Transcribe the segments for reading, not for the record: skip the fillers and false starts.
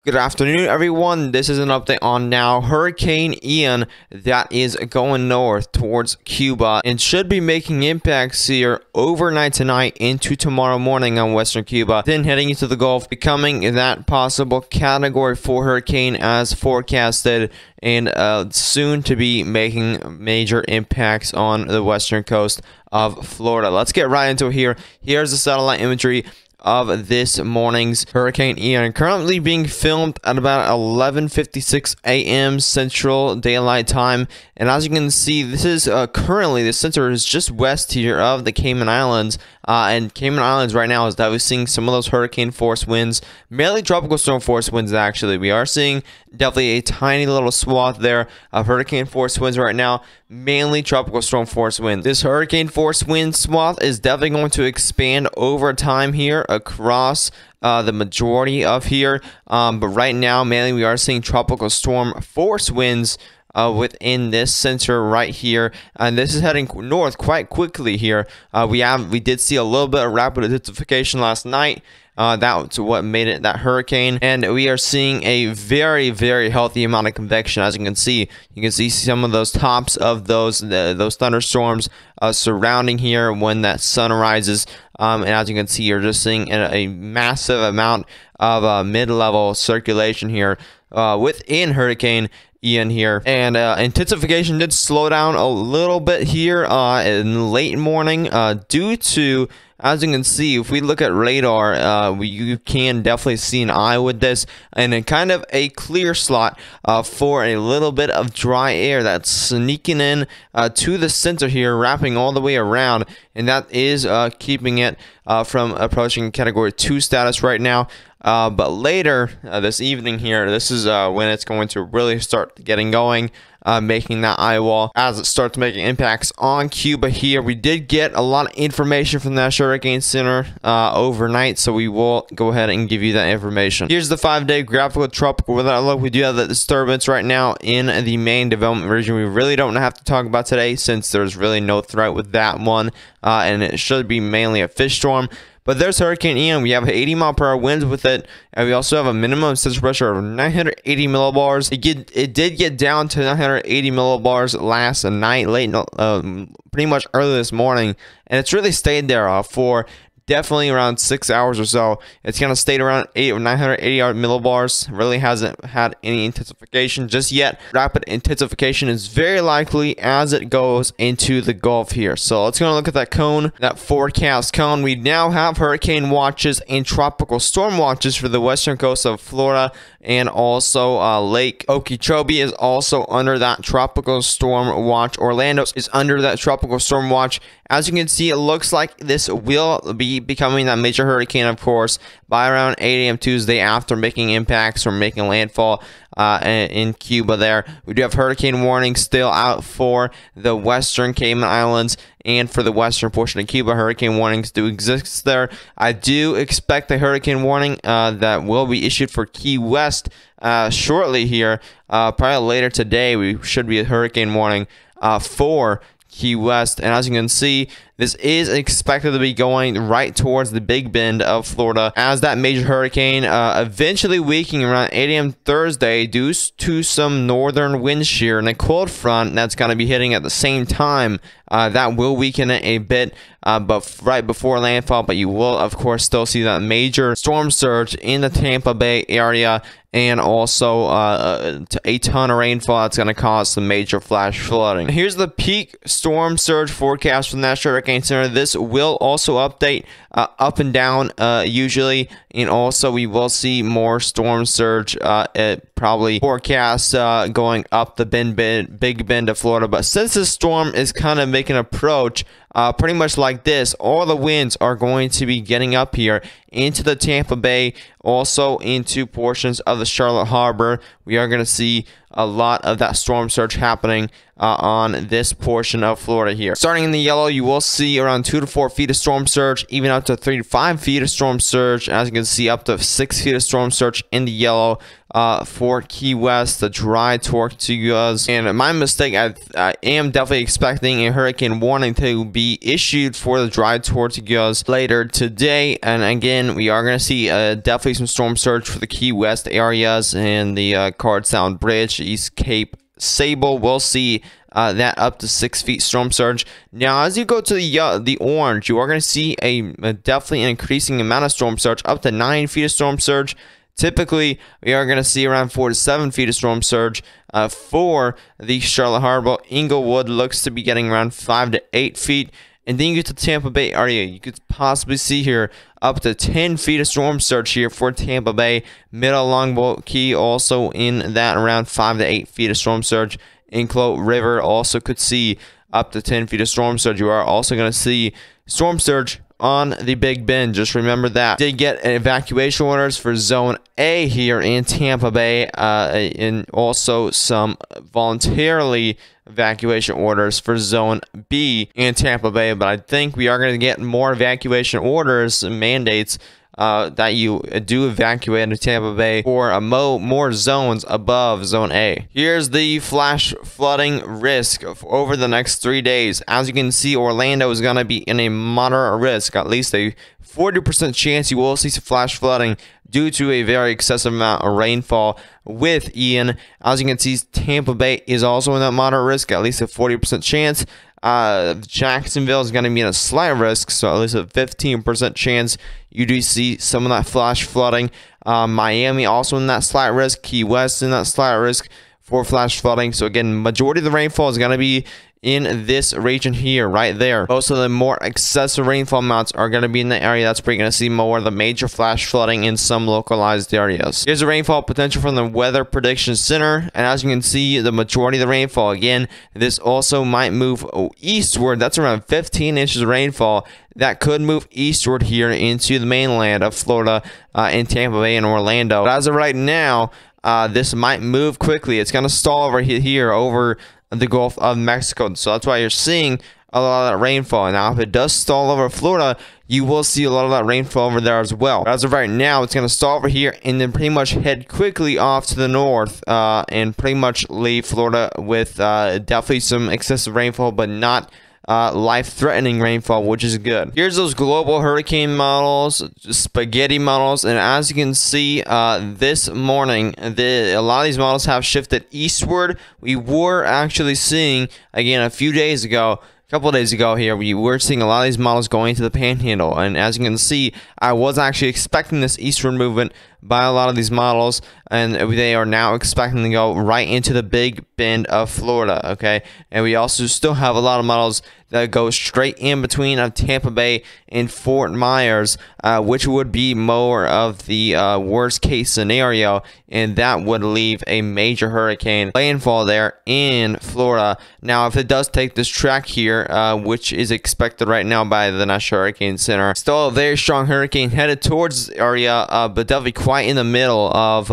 Good afternoon, everyone. This is an update on now Hurricane Ian that is going north towards Cuba and should be making impacts here overnight tonight into tomorrow morning on western Cuba, then heading into the Gulf, becoming that possible Category 4 hurricane as forecasted, and soon to be making major impacts on the western coast of Florida. Let's get right into it here. Here's the satellite imagery of this morning's Hurricane Ian, currently being filmed at about 11:56 a.m. Central Daylight Time. And as you can see, this is currently, the center is just west here of the Cayman Islands. And Cayman Islands right now is definitely seeing some of those hurricane force winds, mainly tropical storm force winds. Actually, we are seeing definitely a tiny little swath there of hurricane force winds right now, mainly tropical storm force winds. This hurricane force wind swath is definitely going to expand over time here across the majority of here, but right now mainly we are seeing tropical storm force winds within this center right here, and this is heading north quite quickly here. We did see a little bit of rapid intensification last night. That's what made it that hurricane, and we are seeing a very healthy amount of convection. As you can see some of those tops of those thunderstorms surrounding here when that sun rises, and as you can see, you're just seeing a massive amount of mid-level circulation here within Hurricane Ian here, and intensification did slow down a little bit here in late morning due to, as you can see, if we look at radar, you can definitely see an eye with this, and a kind of a clear slot for a little bit of dry air that's sneaking in to the center here, wrapping all the way around, and that is keeping it from approaching Category 2 status right now. But later this evening here, this is when it's going to really start getting going, making that eye wall as it starts making impacts on Cuba here. We did get a lot of information from the National Hurricane Center overnight, so we will go ahead and give you that information. Here's the 5-day graphical tropical weather outlook. We do have that disturbance right now in the main development region. We really don't have to talk about today since there's really no threat with that one, and it should be mainly a fish storm. But there's Hurricane Ian. We have 80-mile-per-hour winds with it, and we also have a minimum central pressure of 980 millibars. It did get down to 980 millibars last night, pretty much early this morning, and it's really stayed there for definitely around 6 hours or so. It's kind of stayed around 980 millibars. Really hasn't had any intensification just yet. Rapid intensification is very likely as it goes into the Gulf here. So let's go and look at that cone, that forecast cone. We now have hurricane watches and tropical storm watches for the western coast of Florida, and also Lake Okeechobee is also under that tropical storm watch. Orlando is under that tropical storm watch. As you can see, it looks like this will be becoming that major hurricane, of course, by around 8 a.m. Tuesday after making impacts or making landfall in Cuba there. We do have hurricane warnings still out for the western Cayman Islands and for the western portion of Cuba. Hurricane warnings do exist there. I do expect a hurricane warning that will be issued for Key West shortly here. Probably later today, we should be a hurricane warning for Key West, and as you can see, this is expected to be going right towards the Big Bend of Florida as that major hurricane, eventually weakening around 8 a.m. Thursday due to some northern wind shear and a cold front that's going to be hitting at the same time. That will weaken it a bit, but right before landfall. But you will, of course, still see that major storm surge in the Tampa Bay area, and also a ton of rainfall that's going to cause some major flash flooding. Here's the peak storm surge forecast from the National Hurricane Center. This will also update up and down usually, and also we will see more storm surge probably forecast going up the Big Bend of Florida. But since this storm is kind of making an approach pretty much like this, all the winds are going to be getting up here into the Tampa Bay, also into portions of the Charlotte Harbor. we are going to see a lot of that storm surge happening on this portion of Florida here. Starting in the yellow, you will see around 2 to 4 feet of storm surge, even up to 3 to 5 feet of storm surge. As you can see, up to 6 feet of storm surge in the yellow for Key West, the dry Tortugas. And my mistake, I am definitely expecting a hurricane warning to be issued for the dry Tortugas later today. And again, we are going to see definitely some storm surge for the Key West areas and the Card Sound Bridge, East Cape, Sable. We'll see that up to 6 feet storm surge. Now, as you go to the orange, you are going to see a definitely an increasing amount of storm surge, up to 9 feet of storm surge. Typically, we are going to see around 4 to 7 feet of storm surge for the Charlotte Harbor. Inglewood looks to be getting around 5 to 8 feet. And then you get to Tampa Bay area. You could possibly see here up to 10 feet of storm surge here for Tampa Bay. Middle Longboat Key also in that around 5 to 8 feet of storm surge. Inclo River also could see up to 10 feet of storm surge. You are also going to see storm surge on the Big Bend. Just remember that. Did get evacuation orders for Zone A here in Tampa Bay, and also some voluntarily evacuation orders for Zone B in Tampa Bay. But I think we are going to get more evacuation orders and mandates that you do evacuate into Tampa Bay for more zones above Zone A. Here's the flash flooding risk over the next 3 days. As you can see, Orlando is going to be in a moderate risk, at least a 40% chance you will see some flash flooding due to a very excessive amount of rainfall with Ian. As you can see, Tampa Bay is also in that moderate risk, at least a 40% chance. Jacksonville is going to be in a slight risk, so at least a 15% chance you do see some of that flash flooding. Miami also in that slight risk. Key West in that slight risk for flash flooding. So again, majority of the rainfall is going to be in this region here, right there. Most of the more excessive rainfall amounts are going to be in the area that's where you're going to see more of the major flash flooding in some localized areas. Here's the rainfall potential from the Weather Prediction Center, and as you can see, the majority of the rainfall, again, this also might move eastward. That's around 15 inches of rainfall that could move eastward here into the mainland of Florida, in Tampa Bay and Orlando. But as of right now, this might move quickly. It's going to stall over here over the Gulf of Mexico. So that's why you're seeing a lot of that rainfall. Now, if it does stall over Florida, you will see a lot of that rainfall over there as well. But as of right now, it's going to stall over here and then pretty much head quickly off to the north and pretty much leave Florida with definitely some excessive rainfall, but not life-threatening rainfall, which is good. Here's those global hurricane models, spaghetti models, and as you can see, this morning, a lot of these models have shifted eastward. We were actually seeing, again, a few days ago, a couple of days ago here, we were seeing a lot of these models going to the Panhandle, and as you can see, I was actually expecting this eastward movement by a lot of these models, and they are now expecting to go right into the Big Bend of Florida, okay? And we also still have a lot of models that go straight in between of Tampa Bay and Fort Myers, which would be more of the worst case scenario, and that would leave a major hurricane landfall there in Florida. Now, if it does take this track here, which is expected right now by the National Hurricane Center, still a very strong hurricane headed towards the area, but definitely quite in the middle of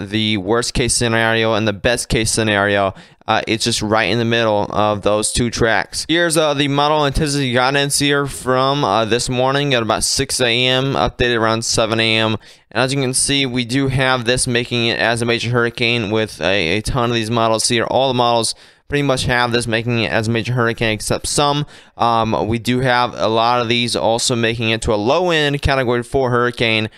the worst case scenario and the best case scenario. It's just right in the middle of those two tracks. Here's the model intensity guidance here from this morning at about 6 a.m. updated around 7 a.m. And as you can see, we do have this making it as a major hurricane with a ton of these models here. All the models pretty much have this making it as a major hurricane except some. We do have a lot of these also making it to a low end category 4 hurricane,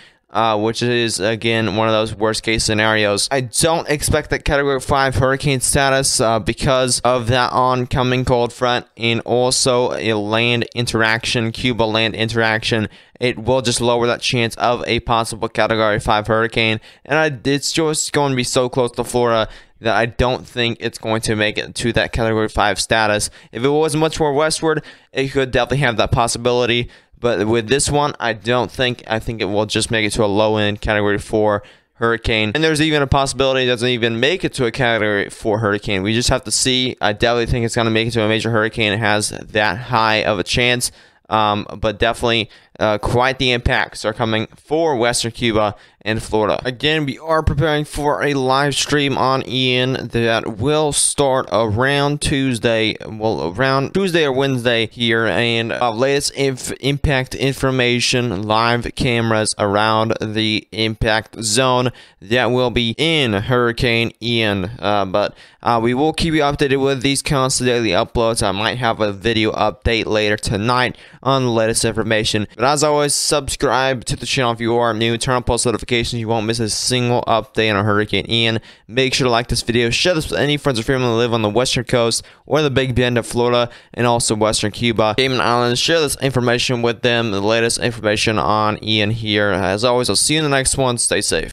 which is, again, one of those worst case scenarios. I don't expect that category 5 hurricane status because of that oncoming cold front and also a land interaction, Cuba land interaction. It will just lower that chance of a possible category 5 hurricane, and it's just going to be so close to Florida that I don't think it's going to make it to that category 5 status. If it was much more westward, it could definitely have that possibility. But with this one, I think it will just make it to a low-end category 4 hurricane. And there's even a possibility it doesn't even make it to a category 4 hurricane. We just have to see. I definitely think it's going to make it to a major hurricane. It has that high of a chance. But definitely quite the impacts are coming for Western Cuba and Florida. Again, we are preparing for a live stream on Ian that will start around Tuesday. Well, around Tuesday or Wednesday here, and latest impact information, live cameras around the impact zone that will be in Hurricane Ian. But we will keep you updated with these constant daily uploads. I might have a video update later tonight on the latest information. But as always, subscribe to the channel if you are new. Turn on post notifications. You won't miss a single update on Hurricane Ian. Make sure to like this video. Share this with any friends or family that live on the western coast or the Big Bend of Florida and also Western Cuba, Cayman Islands. Share this information with them. The latest information on Ian here. As always, I'll see you in the next one. Stay safe.